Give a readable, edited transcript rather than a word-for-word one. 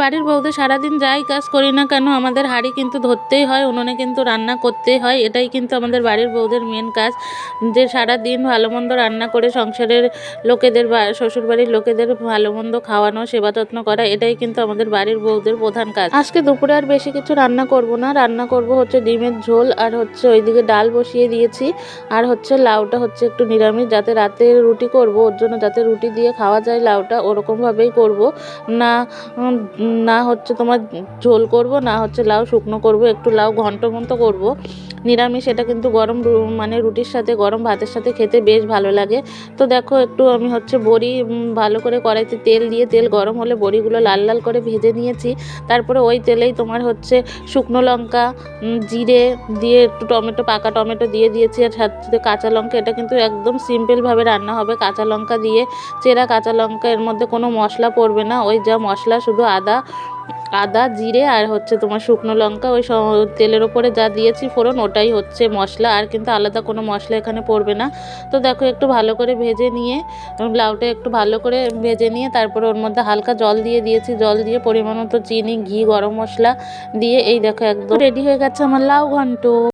বাড়ির বউদের সারাদিন যাই কাজ করি না কেন আমাদের হাঁড়ি কিন্তু ধরতেই হয়, উনুনে কিন্তু রান্না করতেই হয়। এটাই কিন্তু আমাদের বাড়ির বউদের মেন কাজ, যে সারাদিন ভালো মন্দ রান্না করে সংসারের লোকেদের বা শ্বশুরবাড়ির লোকেদের ভালো মন্দ খাওয়ানো, সেবা যত্ন করা, এটাই কিন্তু আমাদের বাড়ির বউদের প্রধান কাজ। আজকে দুপুরে আর বেশি কিছু রান্না করব না, রান্না করব হচ্ছে ডিমের ঝোল, আর হচ্ছে ওইদিকে ডাল বসিয়ে দিয়েছি, আর হচ্ছে লাউটা হচ্ছে একটু নিরামিষ, যাতে রাতে রুটি করব ওর জন্য, যাতে রুটি দিয়ে খাওয়া যায় লাউটা, ওরকমভাবেই করব। না না হচ্ছে তোমার ঝোল করব, না হচ্ছে লাউ শুকনো করব, একটু লাউ ঘন্ট মতো করব নিরামিষ। এটা কিন্তু গরম মানে রুটির সাথে গরম ভাতের সাথে খেতে বেশ ভালো লাগে। তো দেখো একটু আমি হচ্ছে বড়ি ভালো করে কড়াইতে তেল দিয়ে, তেল গরম হলে বড়িগুলো লাল লাল করে ভেজে নিয়েছি। তারপরে ওই তেলেই তোমার হচ্ছে শুকনো লঙ্কা, জিরে দিয়ে একটু টমেটো, পাকা টমেটো দিয়ে দিয়েছি, আর সাথে কাঁচা লঙ্কা। এটা কিন্তু একদম সিম্পলভাবে রান্না হবে, কাঁচা লঙ্কা দিয়ে, চেরা কাঁচা লঙ্কা, এর মধ্যে কোনো মশলা পড়বে না, ওই যা মশলা শুধু আদা জিরে আর হচ্ছে তোমার শুকনো লঙ্কা, ওই তেলের ওপরে যা দিয়েছি ফোড়ন, ওটাই হচ্ছে মশলা, আর কিন্তু আলাদা কোনো মশলা এখানে পড়বে না। তো দেখো একটু ভালো করে ভেজে নিয়ে, লাউটা একটু ভালো করে ভেজে নিয়ে, তারপরে ওর মধ্যে হালকা জল দিয়ে দিয়েছি, জল দিয়ে পরিমাণ মতো চিনি, ঘি, গরম মশলা দিয়ে, এই দেখো একদম রেডি হয়ে গেছে আমার লাউ ঘন্ট।